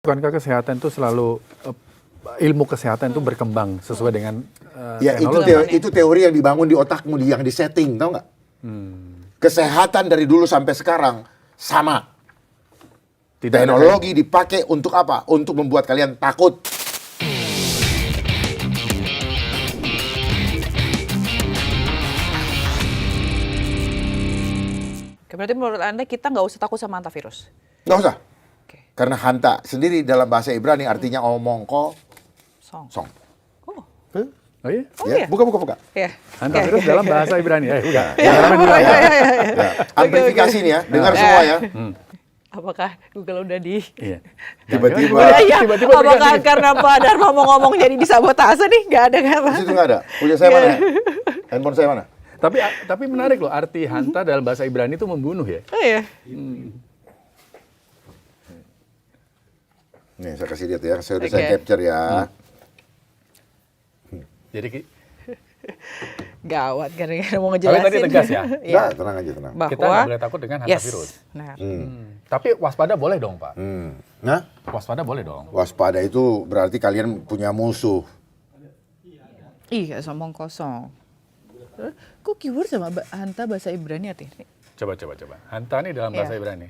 Bukankah kesehatan itu selalu ilmu kesehatan itu berkembang sesuai dengan Ya teknologi? itu teori yang dibangun di otakmu, yang disetting, tau nggak? Kesehatan dari dulu sampai sekarang sama. Tidak ada Teknologi dipakai untuk apa? Untuk membuat kalian takut. Berarti menurut Anda kita nggak usah takut sama antivirus? Nggak usah. Oke. Karena hanta sendiri dalam bahasa Ibrani artinya omong Song. kosong. Oh, Oh iya? oh Ya, iya. buka. Iya. Antivirus dalam bahasa Ibrani. Bukan. Ya, Iya. ya. Amplifikasi nih ya, dengar Oke. semua ya. Apakah Google udah di... Iya. Tiba-tiba. Udah ya, Tiba-tiba apakah berganti. karena Pak Dharma mau ngomong jadi disabotase nih? Nggak ada kan? Di situ nggak ada. Punya saya mana? Handphone saya mana? Tapi menarik loh, arti hanta dalam bahasa Ibrani itu membunuh ya. Oh iya. Nih saya kasih lihat ya, saya Oke. capture ya. Jadi Gawat gara-gara mau tapi ngejelasin. tadi tegas ya. Iya. Nah, tenang aja, tenang. Bahwa Kita nggak boleh takut dengan antivirus. Yes. Nah, Tapi waspada boleh dong, Pak. Nah, Waspada boleh dong. waspada itu berarti kalian punya musuh. iya, omong kosong. Kok keyword sama hanta bahasa Ibrani artinya? Coba. Hanta nih dalam bahasa Iya. Ibrani.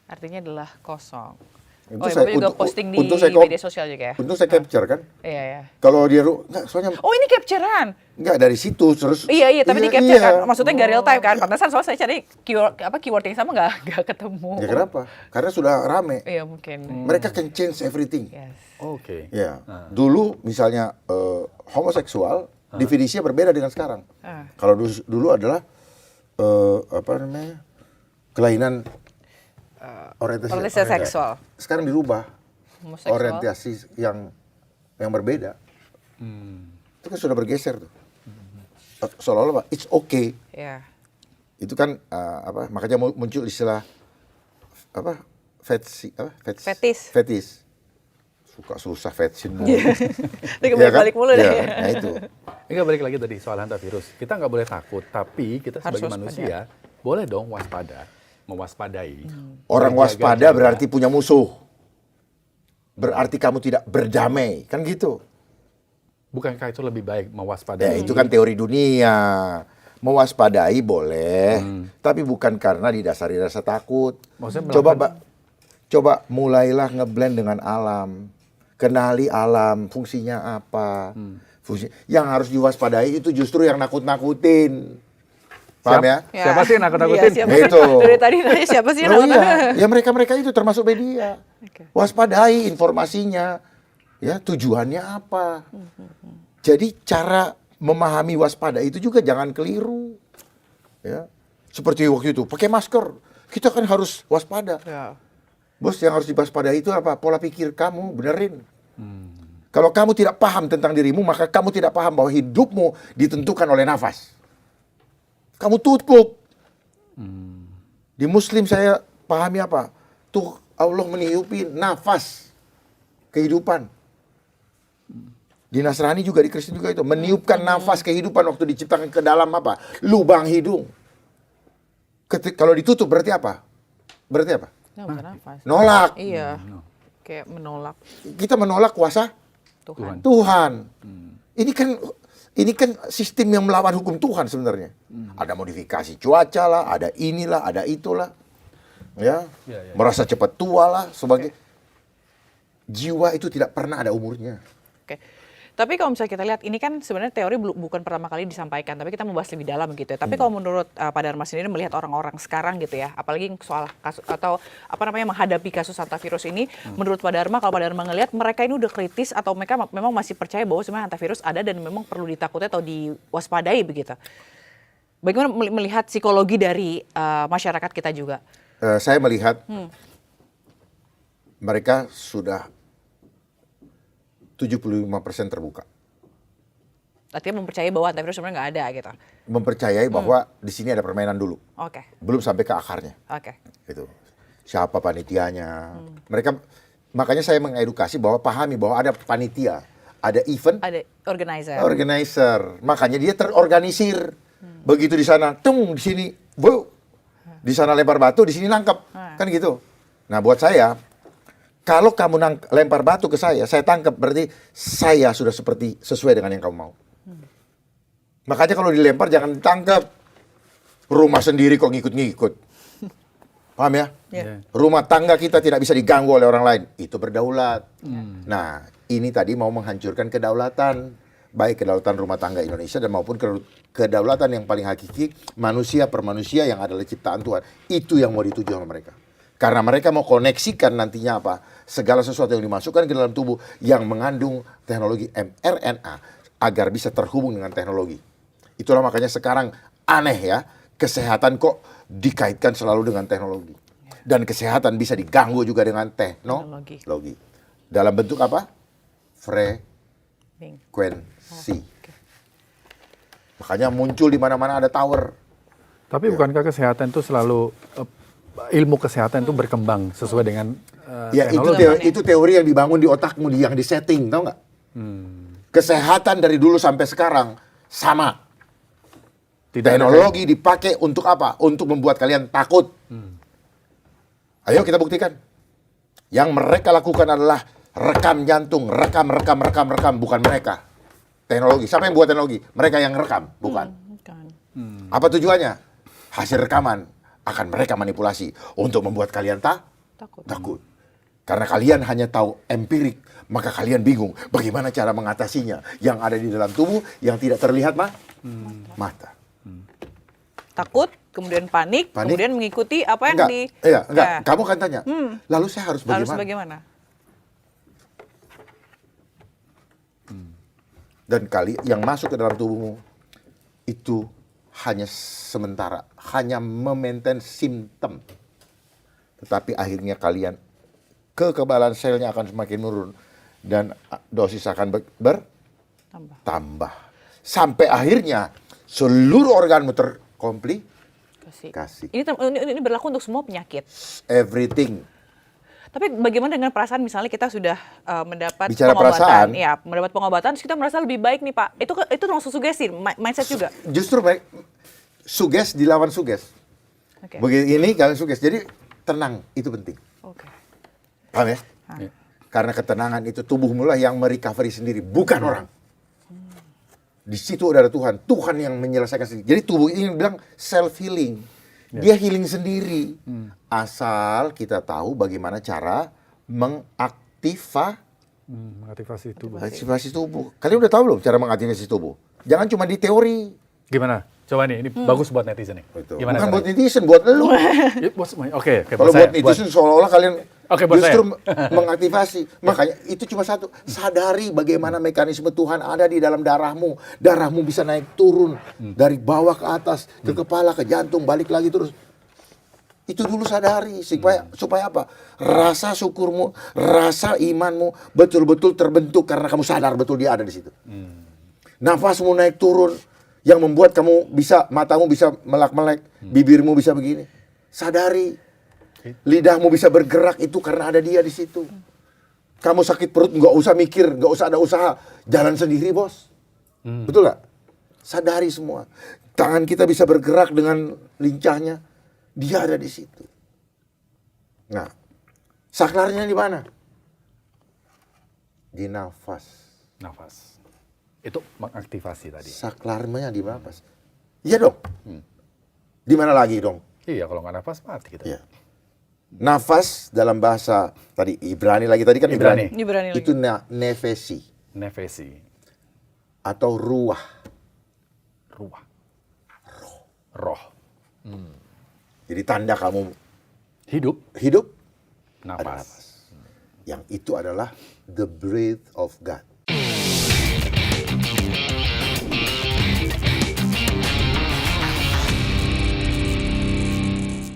Artinya adalah kosong. Itu Oh, saya- Bapak juga untuk- posting di untuk saya media sosial juga ya? Untuk saya capture kan. Iya, iya. Kalau dia nggak, soalnya Oh, ini capture-an? nggak dari situ terus. Iya, tapi di capture iya. kan? Maksudnya nggak real time kan? Pantesan soalnya saya cari keyword yang sama nggak ketemu. Ya kenapa? Karena sudah rame. Iya, mungkin. Mereka can change everything. Yes. Oke. Ya. Dulu misalnya homoseksual definisinya berbeda dengan sekarang. Kalau dulu adalah apa namanya? Kelainan Orientasi seksual. Sekarang dirubah Homoseksual. orientasi yang berbeda. Itu kan sudah bergeser tuh. Seolah-olah it's okay. Iya. Itu kan makanya muncul istilah apa? Fetis. Fetis. Suka susah fetishin mulu. Tapi Iya kan? balik mulu deh. Iya, nah itu. Ini balik lagi tadi soal antivirus. Kita nggak boleh takut, tapi kita Harus sebagai waspada. manusia boleh dong mewaspadai. Orang Berjaga-jaga. waspada berarti punya musuh. Berarti kamu tidak berdamai, kan gitu. Bukankah itu lebih baik Ya mewaspadai? itu kan teori dunia. Mewaspadai boleh, tapi bukan karena didasari rasa takut. Maksudnya Coba mulailah ngeblend dengan alam. Kenali alam, fungsinya apa. Yang harus diwaspadai itu justru yang nakut-nakutin. Paham ya? Siapa sih yang nakut-nakutin? Iya, siapa Ya sih? itu. Dari tadi nanya siapa sih yang Oh nakut-nakutin? iya, ya mereka itu termasuk media. Oke. Waspadai informasinya, ya tujuannya apa. Jadi cara memahami waspada itu juga jangan keliru. Ya, seperti waktu itu pakai masker, kita kan harus waspada. Ya. Bos, yang harus diwaspadai itu apa? Pola pikir kamu, benerin. Kalau kamu tidak paham tentang dirimu, maka kamu tidak paham bahwa hidupmu ditentukan oleh nafas. Kamu tutup. Di Muslim saya pahami apa? Tuh Allah meniupin nafas kehidupan. Di Nasrani juga, di Kristen juga itu. Meniupkan nafas kehidupan waktu diciptakan ke dalam apa? Lubang hidung. Kalau ditutup berarti apa? Berarti apa? Nah, bukan nafas. Nolak. Iya. Kayak menolak Kita menolak kuasa Tuhan. Tuhan. Ini kan sistem yang melawan hukum Tuhan sebenarnya. Ada modifikasi cuaca lah, ada inilah, ada itulah. Ya. Ya. Merasa cepat tua lah sebagai jiwa itu tidak pernah ada umurnya. Oke. Tapi kalau misalnya kita lihat, ini kan sebenarnya teori bukan pertama kali disampaikan, tapi kita membahas lebih dalam gitu ya. Tapi kalau menurut Pak Dharma sendiri melihat orang-orang sekarang gitu ya, apalagi soal kasus atau apa namanya menghadapi kasus antivirus ini, menurut Pak Dharma, kalau Pak Dharma ngelihat mereka ini udah kritis atau mereka memang masih percaya bahwa sebenarnya antivirus ada dan memang perlu ditakuti atau diwaspadai begitu. Bagaimana melihat psikologi dari masyarakat kita juga? Saya melihat mereka sudah 75% terbuka. Artinya mempercayai bahwa antivirus sebenarnya nggak ada gitu. Mempercayai bahwa di sini ada permainan dulu. Oke. Belum sampai ke akarnya. Oke. Itu siapa panitianya. Mereka, makanya saya mengedukasi bahwa pahami bahwa ada panitia, ada event, Ada organizer. Makanya dia terorganisir. Begitu di sana, di sini, di sana lempar batu, di sini nangkep, kan gitu. Nah buat saya Kalau kamu lempar batu ke saya tangkap, berarti saya sudah sesuai dengan yang kamu mau. Makanya kalau dilempar jangan ditangkap. Rumah sendiri kok ngikut-ngikut. Paham ya? Ya. Rumah tangga kita tidak bisa diganggu oleh orang lain. Itu berdaulat. Nah, ini tadi mau menghancurkan kedaulatan. Baik kedaulatan rumah tangga Indonesia dan maupun kedaulatan yang paling hakiki manusia per manusia yang adalah ciptaan Tuhan. Itu yang mau dituju oleh mereka. Karena mereka mau koneksikan nantinya apa? Segala sesuatu yang dimasukkan ke dalam tubuh yang mengandung teknologi mRNA agar bisa terhubung dengan teknologi. Itulah makanya sekarang aneh ya, kesehatan kok dikaitkan selalu dengan teknologi. Dan kesehatan bisa diganggu juga dengan teknologi. Dalam bentuk apa? Frekuensi. Makanya muncul di mana-mana ada tower. Tapi bukankah kesehatan itu selalu ilmu kesehatan itu berkembang sesuai dengan Ya teknologi? itu teori yang dibangun di otakmu, yang disetting, tau nggak? Kesehatan dari dulu sampai sekarang sama. Teknologi dipakai untuk apa? Untuk membuat kalian takut. Ayo kita buktikan. Yang mereka lakukan adalah rekam jantung, rekam, bukan mereka. Teknologi. Siapa yang buat teknologi? Mereka yang rekam, bukan. Apa tujuannya? Hasil rekaman akan mereka manipulasi untuk membuat kalian takut. Karena kalian hanya tahu empirik, maka kalian bingung bagaimana cara mengatasinya yang ada di dalam tubuh yang tidak terlihat mata. Takut, kemudian panik, kemudian mengikuti apa yang enggak. Kamu akan tanya, lalu saya harus bagaimana? Harus bagaimana? Dan yang masuk ke dalam tubuhmu itu hanya sementara, hanya memaintain simptom. Tetapi akhirnya kekebalan selnya akan semakin menurun dan dosis akan bertambah. Sampai akhirnya seluruh organmu terkomplikasi. Ini berlaku untuk semua penyakit. Everything. Tapi bagaimana dengan perasaan misalnya kita sudah mendapat Bicara pengobatan, perasaan, ya mendapat pengobatan, terus kita merasa lebih baik nih Pak. Itu termasuk sugesti, mindset juga. Justru baik, suges dilawan suges. Begini kalian suges, jadi tenang itu penting. Paham ya? Karena ketenangan itu tubuhmu lah yang merecovery sendiri, bukan orang. Di situ ada Tuhan yang menyelesaikan sendiri. Jadi tubuh ini bilang self healing. Dia healing sendiri. Asal kita tahu bagaimana cara mengaktifasi tubuh. Aktivasi tubuh. Kalian udah tahu belum cara mengaktifasi tubuh? Jangan cuma di teori. Gimana? Coba nih, ini bagus buat netizen nih. Gimana Bukan buat netizen, buat lu. Oke, Kalau buat netizen seolah-olah kalian buat justru mengaktifasi. Makanya itu cuma satu. Sadari bagaimana mekanisme Tuhan ada di dalam darahmu. Darahmu bisa naik turun dari bawah ke atas, ke kepala, ke jantung, balik lagi terus. Itu dulu sadari supaya apa? Rasa syukurmu, rasa imanmu betul-betul terbentuk karena kamu sadar betul dia ada di situ. Nafasmu naik turun yang membuat matamu bisa melek-melek, bibirmu bisa begini. Sadari. Lidahmu bisa bergerak itu karena ada dia di situ. Kamu sakit perut nggak usah mikir, nggak usah ada usaha, jalan sendiri bos. Betul nggak? Sadari semua. Tangan kita bisa bergerak dengan lincahnya, dia ada di situ. Nah, saklarnya di mana? Di nafas. Itu mengaktifasi tadi. Saklarnya di nafas. Iya dong. Di mana lagi dong? Iya, kalau nggak nafas mati kita. Iya. Nafas dalam bahasa tadi Ibrani kan Ibrani. Itu nefesi atau ruah. Roh. Jadi tanda kamu hidup nafas. Yang itu adalah the breath of God.